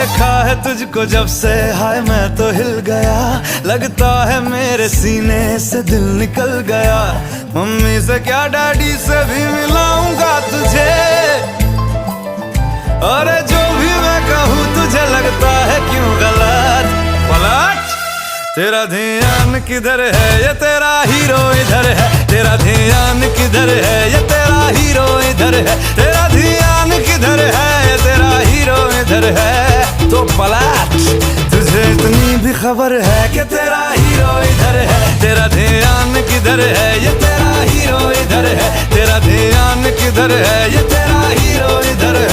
देखा है तुझको जब से हाय मैं तो हिल गया, लगता है मेरे सीने से दिल निकल गया। मम्मी से क्या डैडी से भी मिलाऊंगा तुझे, अरे जो भी मैं कहूँ तुझे लगता है क्यों गलत। पलट, तेरा ध्यान किधर है, ये तेरा हीरो इधर है। तेरा ध्यान किधर है, ये तेरा हीरो इधर है। तेरा ध्यान किधर है, ये तेरा हीरो इधर है। तो पलट, तुझे इतनी भी खबर है कि तेरा हीरो इधर है। तेरा ध्यान किधर है, ये तेरा हीरो इधर है। तेरा ध्यान किधर है, ये तेरा हीरो इधर है।